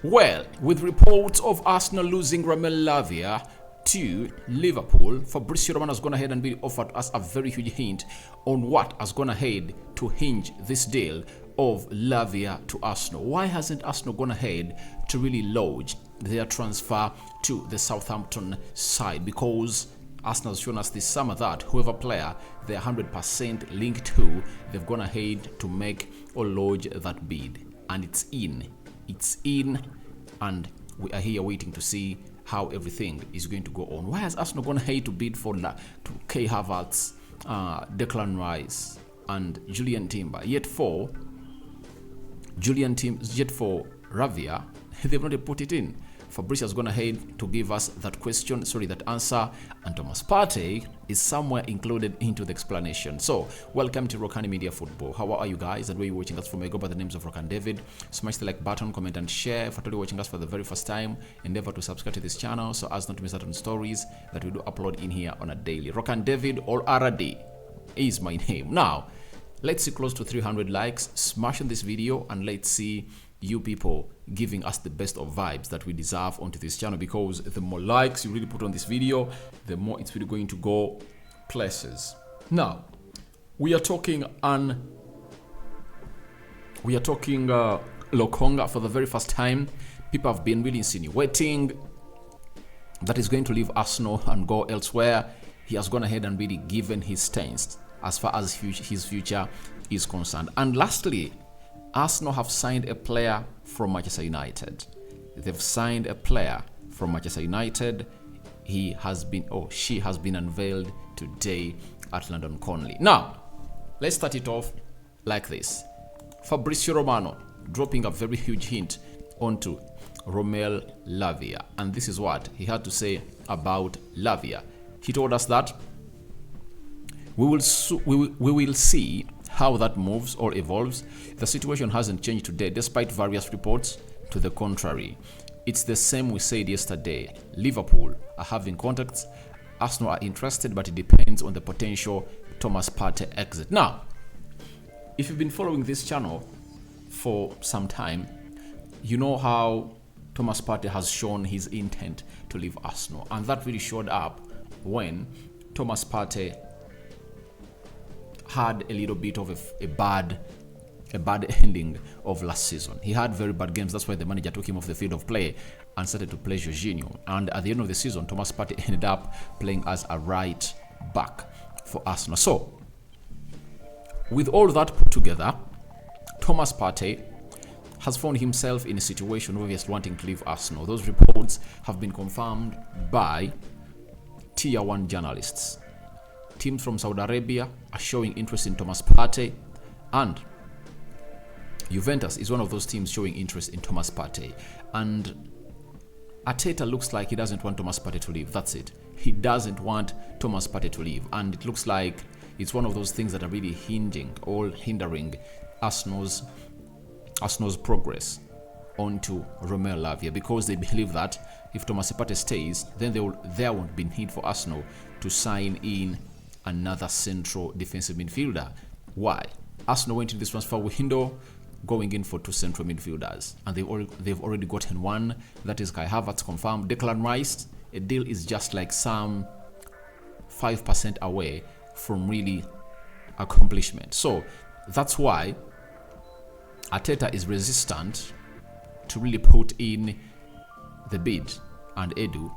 Well, with reports of Arsenal losing Lavia to Liverpool, Fabrizio Romano has gone ahead and really offered us a very huge hint on what has gone ahead to hinge this deal of Lavia to Arsenal. Why hasn't Arsenal gone ahead to really lodge their transfer to the Southampton side? Because Arsenal has shown us this summer that whoever player they're 100% linked to, they've gone ahead to make or lodge that bid. And it's in, and we are here waiting to see how everything is going to go on. Why has Arsenal gone ahead to bid for Kai Havertz, Declan Rice, and Julian Timber? Yet for Lavia, they've not put it in. Fabrice has gone ahead to give us that answer, and Thomas Partey is somewhere included into the explanation. So, welcome to Rokani Media Football. How are you guys? And where you're watching us from, I go by the names of Rokani David. Smash the like button, comment and share. If you're watching us for the very first time, endeavor to subscribe to this channel so as not to miss out on stories that we do upload in here on a daily. Rokani David or RD is my name. Now, let's see close to 300 likes. Smash on this video and let's see you people giving us the best of vibes that we deserve onto this channel, because the more likes you really put on this video, the more it's really going to go places. Now, we are talking Lokonga for the very first time. People have been really insinuating that he's going to leave Arsenal and go elsewhere. He has gone ahead and really given his stance as far as his future is concerned. And lastly, Arsenal have signed a player from Manchester United. They've signed a player from Manchester United. She has been unveiled today at London Conley. Now, let's start it off like this. Fabrizio Romano dropping a very huge hint onto Lavia, and this is what he had to say about Lavia. He told us that we will see how that moves or evolves. The situation hasn't changed today, despite various reports to the contrary. It's the same we said yesterday. Liverpool are having contacts. Arsenal are interested, but it depends on the potential Thomas Partey exit. Now, if you've been following this channel for some time, you know how Thomas Partey has shown his intent to leave Arsenal, and that really showed up when Thomas Partey had a little bit of a bad ending of last season. He had very bad games. That's why the manager took him off the field of play and started to play Jorginho. And at the end of the season, Thomas Partey ended up playing as a right back for Arsenal. So, with all that put together, Thomas Partey has found himself in a situation where he's wanting to leave Arsenal. Those reports have been confirmed by Tier 1 journalists. Teams from Saudi Arabia are showing interest in Thomas Partey, and Juventus is one of those teams showing interest in Thomas Partey. And Arteta looks like he doesn't want Thomas Partey to leave. That's it. He doesn't want Thomas Partey to leave, and it looks like it's one of those things that are really hindering Arsenal's progress onto Lavia, because they believe that if Thomas Partey stays, then there won't be need for Arsenal to sign in another central defensive midfielder. Why? Arsenal went into this transfer window going in for two central midfielders, and they've already gotten one. That is Kai Havertz confirmed. Declan Rice, a deal is just like some 5% away from really accomplishment. So that's why Arteta is resistant to really put in the bid and edu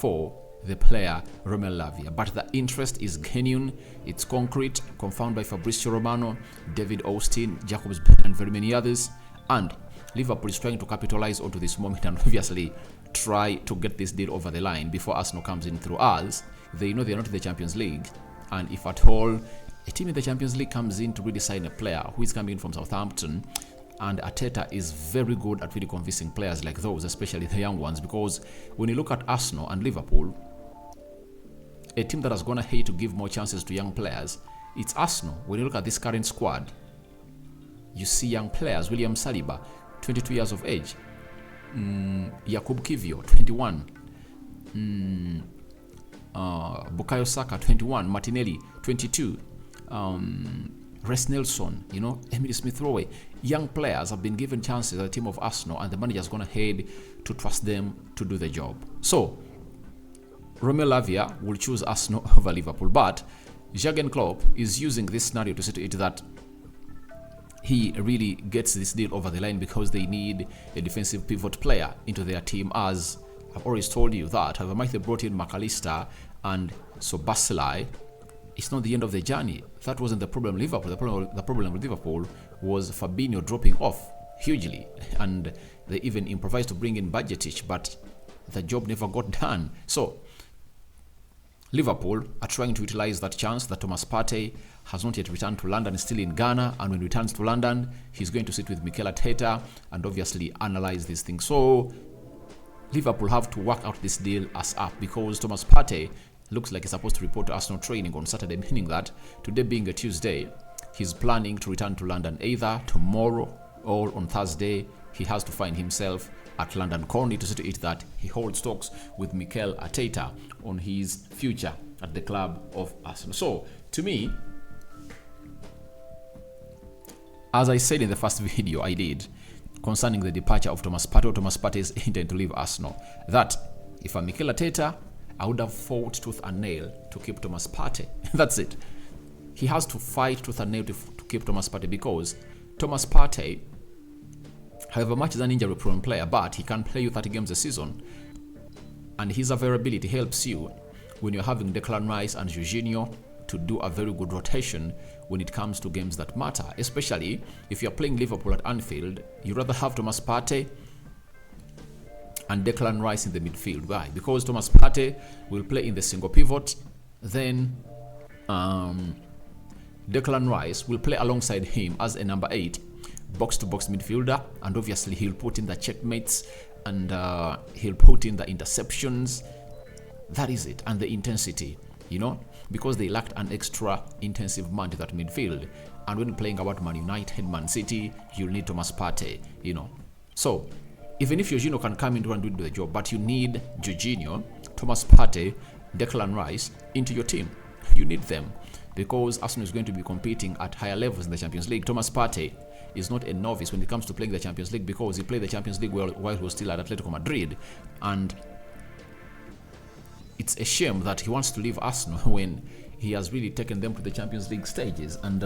for the player Lavia. But the interest is genuine, it's concrete, confirmed by Fabrizio Romano, David Austin, Jacobs Ben, and very many others. And Liverpool is trying to capitalize onto this moment and obviously try to get this deal over the line before Arsenal comes in through us. They know they're not in the Champions League, and if at all a team in the Champions League comes in to really sign a player who is coming in from Southampton, and Arteta is very good at really convincing players like those, especially the young ones, because when you look at Arsenal and Liverpool, a team that has gone ahead to give more chances to young players, it's Arsenal. When you look at this current squad, you see young players. William Saliba, 22 years of age. Yakub Kivio, 21. Bukayo Saka, 21. Martinelli, 22. Res Nelson, Emily Smith Rowe, young players have been given chances at the team of Arsenal, and the manager's gone ahead to trust them to do the job. So Romeo Lavia will choose Arsenal over Liverpool, but Jurgen Klopp is using this scenario to say to it that he really gets this deal over the line because they need a defensive pivot player into their team. As I've always told you that, however much they brought in McAllister and Sobaslai, it's not the end of the journey. That wasn't the problem with Liverpool. The problem with Liverpool was Fabinho dropping off hugely, and they even improvised to bring in Bajcetic, but the job never got done. So Liverpool are trying to utilize that chance that Thomas Partey has not yet returned to London, still in Ghana, and when he returns to London, he's going to sit with Mikel Arteta and obviously analyze these things. So Liverpool have to work out this deal as up, because Thomas Partey looks like he's supposed to report to Arsenal training on Saturday, meaning that today being a Tuesday, he's planning to return to London either tomorrow or on Thursday. He has to find himself at London Colney to see to it that he holds talks with Mikel Arteta on his future at the club of Arsenal. So to me, as I said in the first video I did concerning the departure of Thomas Partey's intent to leave Arsenal, that if I'm Mikel Arteta, I would have fought tooth and nail to keep Thomas Partey. That's it. He has to fight tooth and nail to keep Thomas Partey, because Thomas Partey, however much is an injury-prone player, but he can play you 30 games a season, and his availability helps you when you're having Declan Rice and Jorginho to do a very good rotation when it comes to games that matter. Especially if you're playing Liverpool at Anfield, you'd rather have Thomas Partey and Declan Rice in the midfield. Why? Because Thomas Partey will play in the single pivot, then Declan Rice will play alongside him as a number 8 box-to-box midfielder, and obviously he'll put in the checkmates and he'll put in the interceptions. That is it. And the intensity, because they lacked an extra intensive man to that midfield. And when playing about Man United, Man City, you'll need Thomas Partey, So even if Jorginho can come into and do the job, but you need Jorginho, Thomas Partey, Declan Rice into your team. You need them, because Arsenal is going to be competing at higher levels in the Champions League. Thomas Partey is not a novice when it comes to playing the Champions League, because he played the Champions League while he was still at Atletico Madrid, and it's a shame that he wants to leave Arsenal when he has really taken them to the Champions League stages. And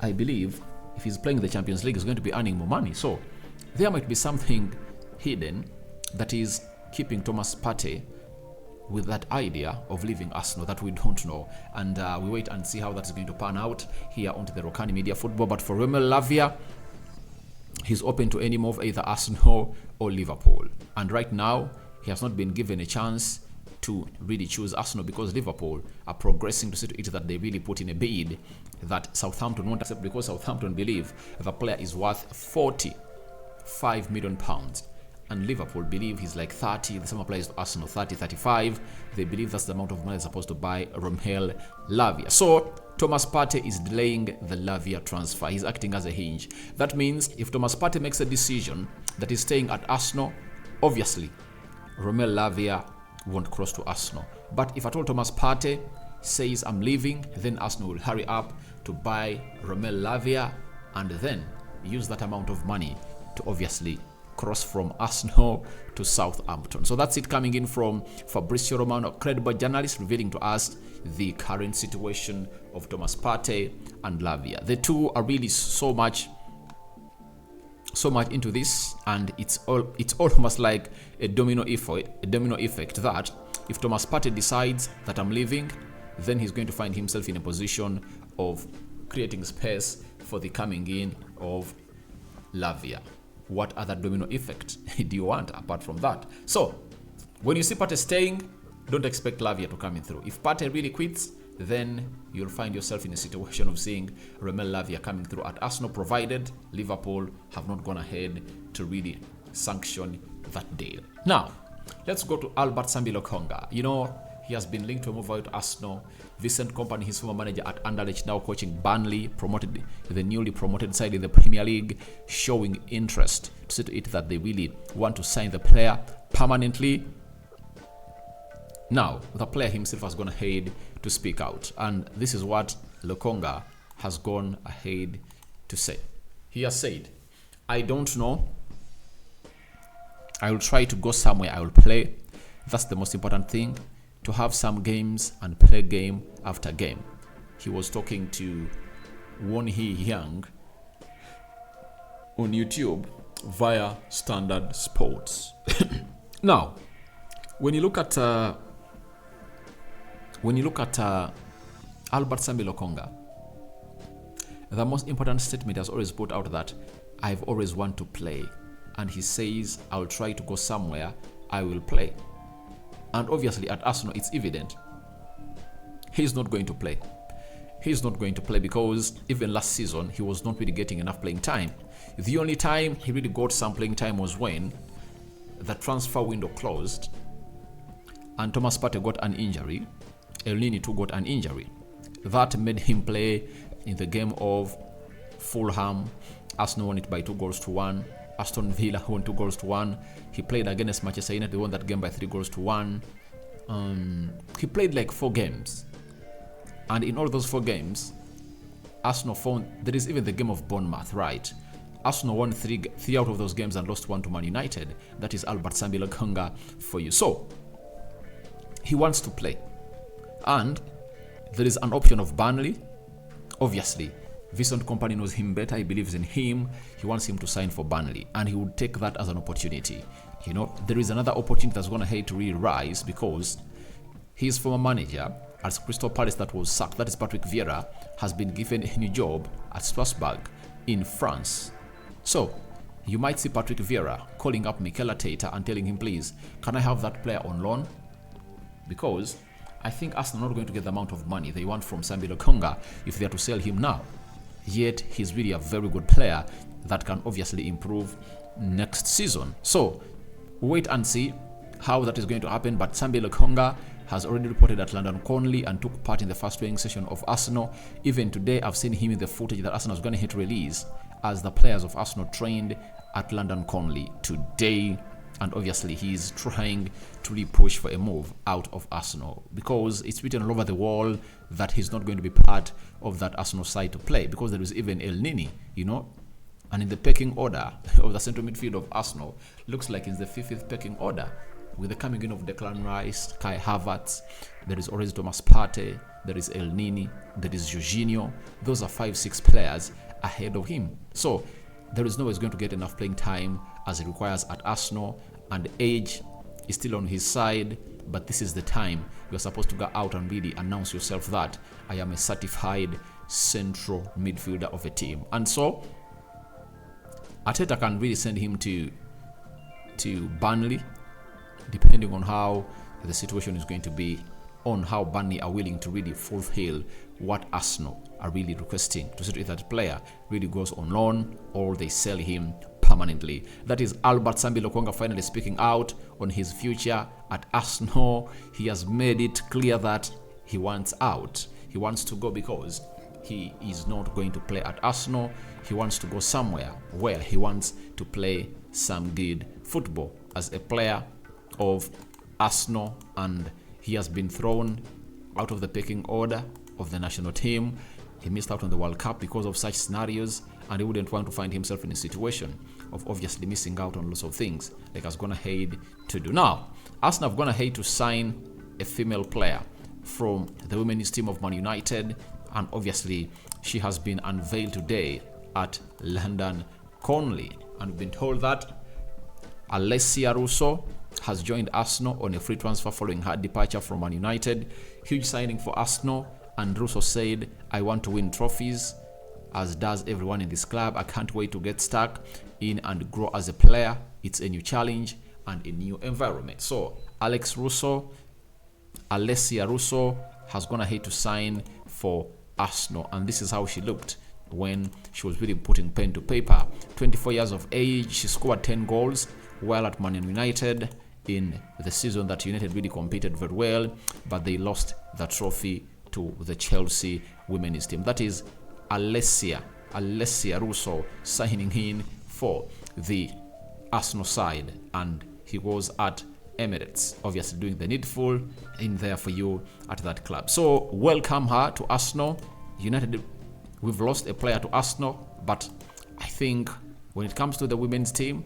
I believe if he's playing the Champions League, he's going to be earning more money. So there might be something hidden that is keeping Thomas Partey with that idea of leaving Arsenal that we don't know. And we wait and see how that is going to pan out here onto the Rokani Media Football. But for Romeo Lavia, he's open to any move, either Arsenal or Liverpool. And right now, he has not been given a chance to really choose Arsenal, because Liverpool are progressing to see to it that they really put in a bid that Southampton won't accept, because Southampton believe the player is worth £45 million. And Liverpool believe he's like 30. The same applies to Arsenal, 30, 35. They believe that's the amount of money they're supposed to buy Romeo Lavia. So Thomas Partey is delaying the Lavia transfer. He's acting as a hinge. That means if Thomas Partey makes a decision that he's staying at Arsenal, obviously Romeo Lavia won't cross to Arsenal. But if at all Thomas Partey says I'm leaving, then Arsenal will hurry up to buy Romeo Lavia and then use that amount of money to obviously cross from Arsenal to Southampton. So that's it, coming in from Fabrizio Romano, credible journalist, revealing to us the current situation of Thomas Partey and Lavia. The two are really so much into this, and it's almost like a domino effect that if Thomas Partey decides that I'm leaving, then he's going to find himself in a position of creating space for the coming in of Lavia. What other domino effect do you want apart from that? So when you see Partey staying, don't expect Lavia to come in through. If Partey really quits, then you'll find yourself in a situation of seeing Romeo Lavia coming through at Arsenal, provided Liverpool have not gone ahead to really sanction that deal. Now, let's go to Albert Sambi Lokonga. He has been linked to a move out to Arsenal. Vincent Kompany, his former manager at Anderlecht, now coaching Burnley, promoted the newly promoted side in the Premier League, showing interest to see to it that they really want to sign the player permanently. Now, the player himself has gone ahead to speak out, and this is what Lokonga has gone ahead to say. He has said, I don't know. I will try to go somewhere. I will play. That's the most important thing. To have some games and play game after game. He was talking to Won Hee Young on YouTube via Standard Sports. Now, when you look at Albert Sambi Lokonga, the most important statement has always put out that I've always wanted to play, and he says I'll try to go somewhere, I will play. And obviously at Arsenal it's evident he's not going to play. He's not going to play because even last season he was not really getting enough playing time. The only time he really got some playing time was when the transfer window closed and Thomas Partey got an injury. El Nini too got an injury. That made him play in the game of Fulham. Arsenal won it by 2-1. Aston Villa won 2-1. He played against Manchester United. They won that game by 3-1. He played like 4 games. And in all those 4 games, Arsenal found, there is even the game of Bournemouth, right? Arsenal won 3 out of those games and lost 1 to Man United. That is Albert Sambi Lokonga for you. So, he wants to play. And there is an option of Burnley. Obviously, Vincent Kompany knows him better. He believes in him. He wants him to sign for Burnley. And he would take that as an opportunity. You know, there is another opportunity that's going to hate to really rise because his former manager at Crystal Palace that was sacked, that is Patrick Vieira, has been given a new job at Strasbourg in France. So, you might see Patrick Vieira calling up Mikel Arteta and telling him, please, can I have that player on loan? Because I think Arsenal are not going to get the amount of money they want from Sambi Lokonga if they are to sell him now. Yet, he's really a very good player that can obviously improve next season. So, wait and see how that is going to happen. But Sambi Lokonga has already reported at London Conley and took part in the first training session of Arsenal. Even today, I've seen him in the footage that Arsenal is going to hit release as the players of Arsenal trained at London Conley today. And obviously, he's trying to really push for a move out of Arsenal because it's written all over the wall that he's not going to be part of that Arsenal side to play because there is even El Nini, you know. And in the pecking order of the central midfield of Arsenal, looks like it's the 5th pecking order with the coming in of Declan Rice, Kai Havertz. There is always Thomas Partey, there is El Nini, there is Jorginho. Those are 5-6 players ahead of him. So there is no way he's going to get enough playing time as he requires at Arsenal, and age is still on his side. But this is the time you're supposed to go out and really announce yourself that I am a certified central midfielder of a team. And so Arteta can really send him to Burnley, depending on how the situation is going to be, on how Burnley are willing to really fulfill what Arsenal are really requesting, to see if that player really goes on loan or they sell him permanently. That is Albert Sambi Lokonga finally speaking out on his future at Arsenal. He has made it clear that he wants out. He wants to go because he is not going to play at Arsenal. He wants to go somewhere where he wants to play some good football as a player of Arsenal, and he has been thrown out of the pecking order of the national team. He missed out on the World Cup because of such scenarios, and he wouldn't want to find himself in a situation of obviously missing out on lots of things like has gone ahead to do. Now, Arsenal have gone ahead to sign a female player from the women's team of Man United, and obviously she has been unveiled today at London Conley, and we've been told that Alessia Russo has joined Arsenal on a free transfer following her departure from Man United. Huge signing for Arsenal, and Russo said, I want to win trophies, as does everyone in this club. I can't wait to get stuck in and grow as a player. It's a new challenge and a new environment. So Alessia Russo has gone ahead to sign for Arsenal, and this is how she looked when she was really putting pen to paper. 24 years of age, she scored 10 goals while at Man United in the season that United really competed very well, but they lost the trophy to the Chelsea women's team. That is Alessia Russo signing in for the Arsenal side, and he was at Emirates, obviously doing the needful in there for you at that club. So welcome her to Arsenal. United, we've lost a player to Arsenal, but I think when it comes to the women's team,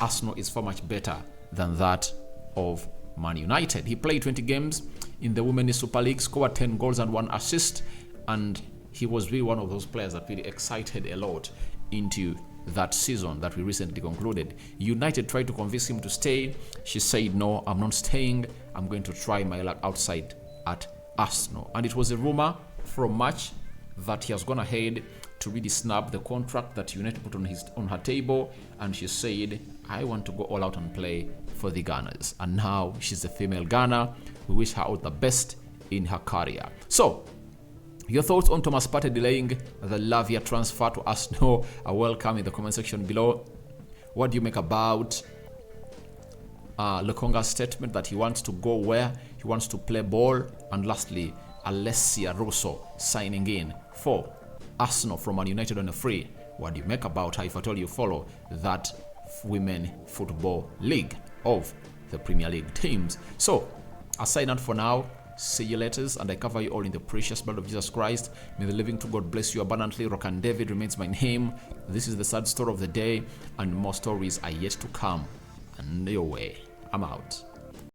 Arsenal is far much better than that of Man United. He played 20 games in the Women's Super League, scored 10 goals and 1 assist, and he was really one of those players that really excited a lot into that season that we recently concluded. United tried to convince him to stay. She said, no, I'm not staying. I'm going to try my luck outside at Arsenal. And it was a rumor from March that he has gone ahead to really snap the contract that United put on her table, and she said, I want to go all out and play for the Gunners. And now she's a female Gunner. We wish her all the best in her career. So, your thoughts on Thomas Partey delaying the Lavia transfer to Arsenal are welcome in the comment section below. What do you make about Lokonga's statement that he wants to go where he wants to play ball? And lastly, Russo signing in for Arsenal from Man United on a free. What do you make about her if at all you follow that women football league of the Premier League teams? So, I'll sign out for now. See you later, and I cover you all in the precious blood of Jesus Christ. May the living true God bless you abundantly. Rokani David remains my name. This is the sad story of the day, and more stories are yet to come. And your way. I'm out.